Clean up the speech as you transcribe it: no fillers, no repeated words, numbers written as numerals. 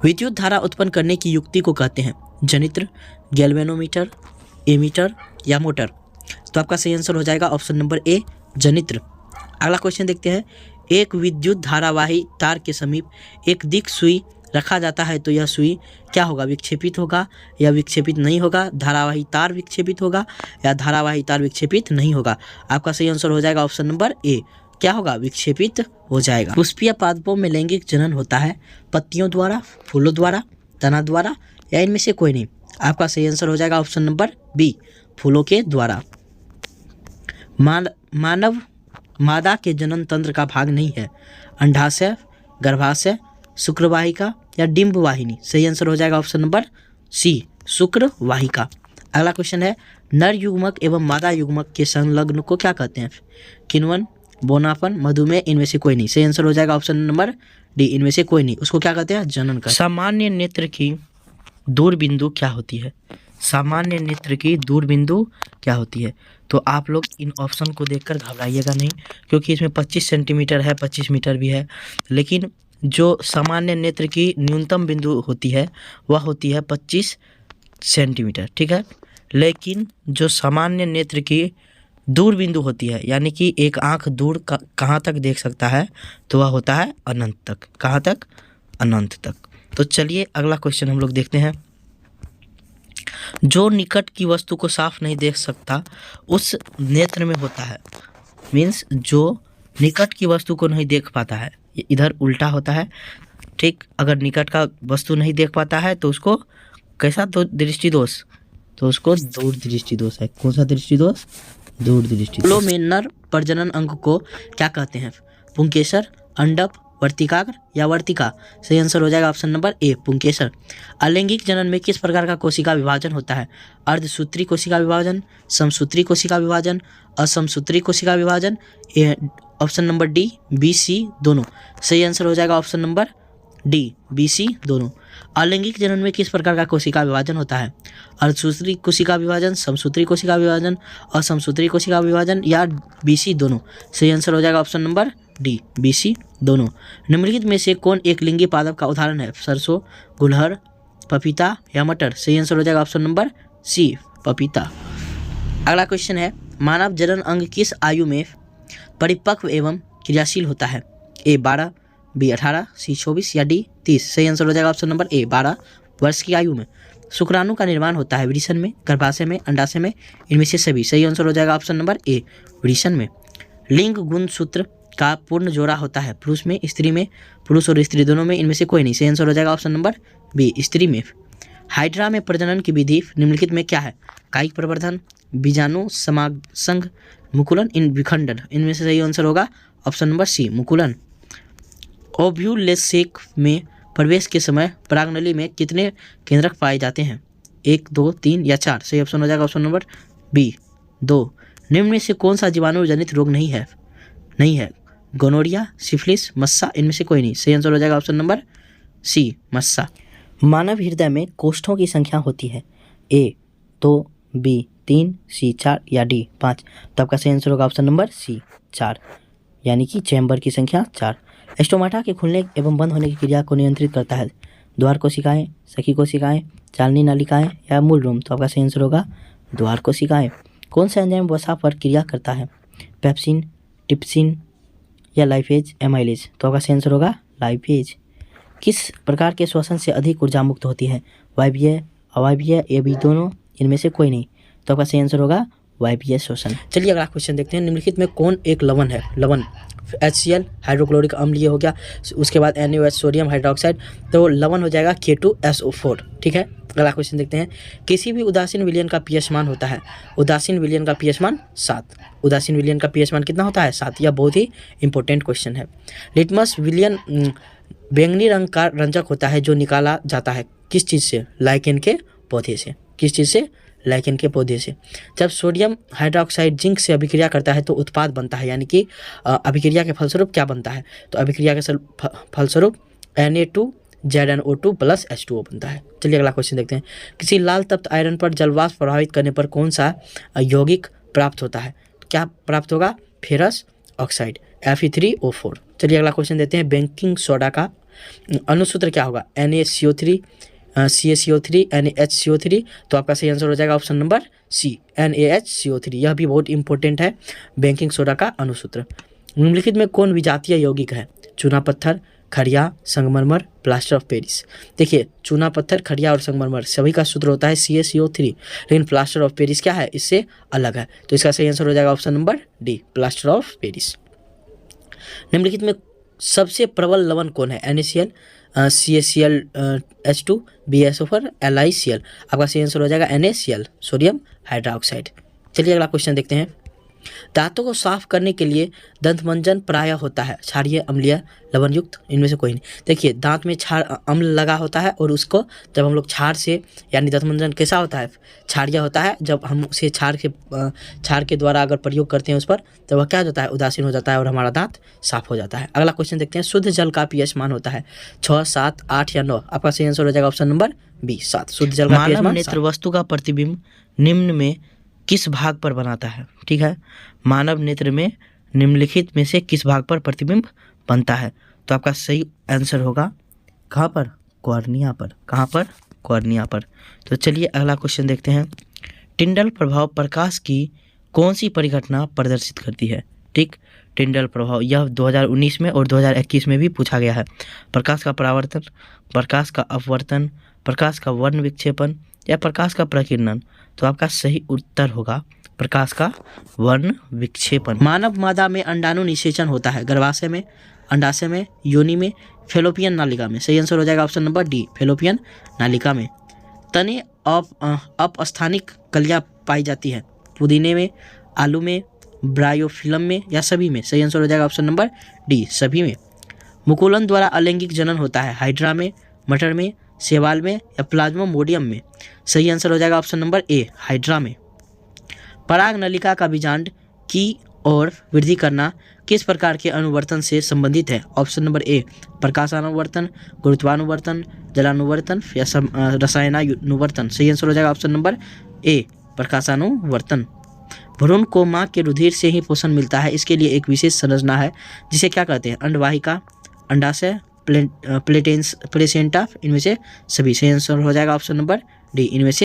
विद्युत धारा उत्पन्न करने की युक्ति को कहते हैं जनित्र, गैल्वेनोमीटर, एमीटर या मोटर। तो आपका सही आंसर हो जाएगा ऑप्शन नंबर ए, जनित्र। अगला क्वेश्चन देखते हैं। एक विद्युत धारावाही तार के समीप एक दिक् सुई रखा जाता है तो यह सुई क्या होगा? विक्षेपित होगा या विक्षेपित नहीं होगा? धारावाही तार विक्षेपित होगा या धारावाही तार विक्षेपित नहीं होगा? आपका सही आंसर हो जाएगा ऑप्शन नंबर ए, क्या होगा? विक्षेपित हो जाएगा। पुष्पीय पादपों में लैंगिक जनन होता है पत्तियों द्वारा, फूलों द्वारा, तना द्वारा या इनमें से कोई नहीं? आपका सही आंसर हो जाएगा ऑप्शन नंबर बी, फूलों के द्वारा। मानव मादा के जनन तंत्र का भाग नहीं है अंडाशय, गर्भाशय, शुक्रवाहिका या डिंब वाहिनी? सही आंसर हो जाएगा ऑप्शन नंबर सी, शुक्रवाहिका। अगला क्वेश्चन है। नर युग्मक एवं मादा युग्मक के संलग्न को क्या कहते हैं? किण्वन, बोनापन, मधुमेह, इनमें से कोई नहीं? सही आंसर हो जाएगा ऑप्शन नंबर डी, इनमें से कोई नहीं। उसको क्या कहते हैं? जनन कहते हैं। सामान्य नेत्र की दूरबिंदु क्या होती है? सामान्य नेत्र की दूरबिंदु क्या होती है? तो आप लोग इन ऑप्शन को देखकर घबराइएगा नहीं, क्योंकि इसमें 25 सेंटीमीटर है, 25 मीटर भी है, लेकिन जो सामान्य नेत्र की न्यूनतम बिंदु होती है वह होती है 25 सेंटीमीटर, ठीक है। लेकिन जो सामान्य नेत्र की दूर बिंदु होती है, यानी कि एक आंख दूर कहाँ तक देख सकता है, तो वह होता है अनंत तक। कहाँ तक? अनंत तक। तो चलिए अगला क्वेश्चन हम लोग देखते हैं। जो निकट की वस्तु को साफ नहीं देख सकता उस नेत्र में होता है, मीन्स जो निकट की वस्तु को नहीं देख पाता है, इधर उल्टा होता है, ठीक। अगर निकट का वस्तु नहीं देख पाता है तो उसको कैसा? तो दृष्टि दोष, तो उसको दूर दृष्टि दोष है। कौन सा दृष्टि दोष? दूर दृष्टि। फूलों में नर प्रजनन अंग को क्या कहते हैं? पुंकेसर, अंडप, वर्तिकाग्र या वर्तिका? सही आंसर हो जाएगा ऑप्शन नंबर ए, पुंकेसर। अलैंगिक जनन में किस प्रकार का कोशिका विभाजन होता है? अर्धसूत्री कोशिका विभाजन, समसूत्री कोशिका विभाजन, असमसूत्री कोशिका विभाजन, ऑप्शन नंबर डी, बी, सी दोनों? सही आंसर हो जाएगा ऑप्शन नंबर डी, बी, सी दोनों। अलैंगिक जनन में किस प्रकार का कोशिका विभाजन होता है? अर्धसूत्री कोशिका विभाजन, समसूत्री कोशिका विभाजन, असमसूत्री कोशिका विभाजन या बी, सी दोनों? सही आंसर हो जाएगा ऑप्शन नंबर डी, बी, सी दोनों। निम्नलिखित में से कौन एक लिंगी पादप का उदाहरण है? सरसों, गुलहर, पपीता या मटर? सही आंसर हो जाएगा ऑप्शन नंबर सी, पपीता। अगला क्वेश्चन है। मानव जनन अंग किस आयु में परिपक्व एवं क्रियाशील होता है? ए 12, बी 18, सी 24 या डी 30? सही आंसर हो जाएगा ऑप्शन नंबर ए, 12 वर्ष की आयु में। शुक्राणु का निर्माण होता है वृषण में, गर्भाशय में, अंडाशय में, इनमें से सभी? सही आंसर हो जाएगा ऑप्शन नंबर ए, वृषण में। लिंग गुणसूत्र का पूर्ण जोड़ा होता है पुरुष में, स्त्री में, पुरुष और स्त्री दोनों में, इनमें से कोई नहीं? सही आंसर हो जाएगा ऑप्शन नंबर बी, स्त्री में। हाइड्रा में प्रजनन की विधि निम्नलिखित में क्या है? कायिक प्रवर्धन, बीजाणु समासंग, मुकुलन, इन विखंडन? इनमें से सही आंसर होगा ऑप्शन नंबर सी, मुकुलन। ओव्यूलेसेक में प्रवेश के समय परागनली में कितने केंद्रक पाए जाते हैं? 1, 2, 3 या 4? सही ऑप्शन हो जाएगा ऑप्शन नंबर बी, 2। निम्न में से कौन सा जीवाणु जनित रोग नहीं है? गोनोरिया, सिफिलिस, मस्सा, इनमें से कोई नहीं? सही आंसर हो जाएगा ऑप्शन नंबर सी, मस्सा। मानव हृदय में कोष्ठों की संख्या होती है? ए 2, बी 3, सी 4 या डी 5? तो आपका सही आंसर होगा ऑप्शन नंबर सी, 4, यानी कि चैम्बर की संख्या 4। स्टोमाटा के खुलने एवं बंद होने की क्रिया को नियंत्रित करता है? द्वार कोशिकाएं, सखी कोशिकाएं, चालनी नालिकाएं या मूल रोम? तो आपका सही आंसर होगा द्वार कोशिकाएं। कौन सा एंजाइम वसा पर क्रिया करता है? पेप्सिन, टिप्सिन या लाइपेज, एमाइलेज? तो आपका सही आंसर होगा लाइपेज। किस प्रकार के श्वसन से अधिक ऊर्जा मुक्त होती है? वायवीय, अवायवीय, ये भी दोनों? इनमें से कोई नहीं? तो आपका सही आंसर होगा वायवीय श्वसन। चलिए अगला क्वेश्चन देखते हैं। निम्नलिखित में कौन एक लवण है? लवण HCl हाइड्रोक्लोरिक अम्ल ये हो गया, उसके बाद NaOH सोडियम हाइड्रोक्साइड, तो लवण हो जाएगा K2SO4, ठीक है। अगला क्वेश्चन देखते हैं। किसी भी उदासीन विलयन का pH मान होता है? उदासीन विलयन का pH मान 7। उदासीन विलयन का pH मान कितना होता है? 7। यह बहुत ही इंपॉर्टेंट क्वेश्चन है। लिटमस विलयन बैंगनी रंग का रंजक होता है जो निकाला जाता है किस चीज़ से? लाइकेन के पौधे से। किस चीज़ से? लाइकेन के पौधे से। जब सोडियम हाइड्रोक्साइड जिंक से अभिक्रिया करता है तो उत्पाद बनता है, यानी कि अभिक्रिया के फलस्वरूप क्या बनता है? तो अभिक्रिया के फलस्वरूप Na2ZnO2 + H2O बनता है। चलिए अगला क्वेश्चन देखते हैं। किसी लाल तप्त आयरन पर जलवाष्प प्रभावित करने पर कौन सा यौगिक प्राप्त होता है? तो क्या प्राप्त होगा? Ferrous oxide, Fe3O4। चलिए अगला क्वेश्चन देते हैं। बेकिंग सोडा का अनुसूत्र क्या होगा, NaCO3 CaCO3 NaHCO3। तो आपका सही आंसर हो जाएगा ऑप्शन नंबर सी, NaHCO3। यह भी बहुत इंपॉर्टेंट है बेकिंग सोडा का अनुसूत्र। निम्नलिखित में कौन विजातीय यौगिक है, चूना पत्थर, खड़िया, संगमरमर, प्लास्टर ऑफ पेरिस। देखिए चूना पत्थर, खड़िया और संगमरमर सभी का सूत्र होता है CaCO3, लेकिन प्लास्टर ऑफ पेरिस क्या है, इससे अलग है। तो इसका सही आंसर हो जाएगा option number D, plaster of Paris. निम्नलिखित में सबसे प्रबल लवण कौन है, NaCl CaCl H2 BaSO4 LiCl। आपका सही आंसर हो जाएगा NaCl, सोडियम हाइड्रोक्साइड। चलिए अगला क्वेश्चन देखते हैं। दांतों को साफ करने के लिए दंतमंजन प्रायः होता है क्षारीय, अम्लीय, लवण युक्त, इनमें से कोई नहीं। देखिए दांत में क्षार अम्ल लगा होता है और उसको जब हम लोग क्षार से, यानी दंतमंजन कैसा होता है, क्षारीय होता है। जब हम उसे क्षार के द्वारा अगर प्रयोग करते हैं उस पर, तो वह क्या होता है, उदासीन हो जाता है और हमारा दांत साफ हो जाता है। अगला क्वेश्चन देखते हैं। शुद्ध जल का pH मान होता है 6, 7, 8 या 9। आपका सही आंसर हो जाएगा ऑप्शन नंबर बी, 7। शुद्ध जल का pH मान नेत्र वस्तु का प्रतिबिंब निम्न में किस भाग पर बनाता है, ठीक है। मानव नेत्र में निम्नलिखित में से किस भाग पर प्रतिबिंब बनता है। तो आपका सही आंसर होगा कहाँ पर, कॉर्निया पर। कहाँ पर, कॉर्निया पर। तो चलिए अगला क्वेश्चन देखते हैं। टिंडल प्रभाव प्रकाश की कौन सी परिघटना प्रदर्शित करती है, ठीक। टिंडल प्रभाव यह 2019 में और 2021 में भी पूछा गया है। प्रकाश का परावर्तन, प्रकाश का अपवर्तन, प्रकाश का वर्ण विक्षेपण या प्रकाश का प्रकीर्णन। तो आपका सही उत्तर होगा प्रकाश का वर्ण विक्षेपण। मानव मादा में अंडाणु निषेचन होता है गर्भाशय में, अंडाशय में, योनि में, फेलोपियन नालिका में। सही आंसर हो जाएगा ऑप्शन नंबर डी, फेलोपियन नालिका में। तने अपस्थानिक कलियां पाई जाती है पुदीने में, आलू में, ब्रायोफिलम में या सभी में। सही आंसर हो जाएगा ऑप्शन नंबर डी, सभी में। मुकुलन द्वारा अलैंगिक जनन होता है हाइड्रा में, मटर में, शैवाल में या प्लाज्मोडियम में। सही आंसर हो जाएगा ऑप्शन नंबर ए, हाइड्रा में। पराग नलिका का बीजांड की ओर वृद्धि करना किस प्रकार के अनुवर्तन से संबंधित है। ऑप्शन नंबर ए, प्रकाशानुवर्तन, गुरुत्वानुवर्तन, जलानुवर्तन या रसायनानुवर्तन। सही आंसर हो जाएगा ऑप्शन नंबर ए, प्रकाशानुवर्तन। भ्रूण को माँ के रुधिर से ही पोषण मिलता है। इसके लिए एक विशेष संरचना है जिसे क्या कहते हैं, अंडवाहिका, अंडाशय, प्लेसेंटा, इनमें से सभी। सही आंसर हो जाएगा ऑप्शन नंबर डी, इनमें से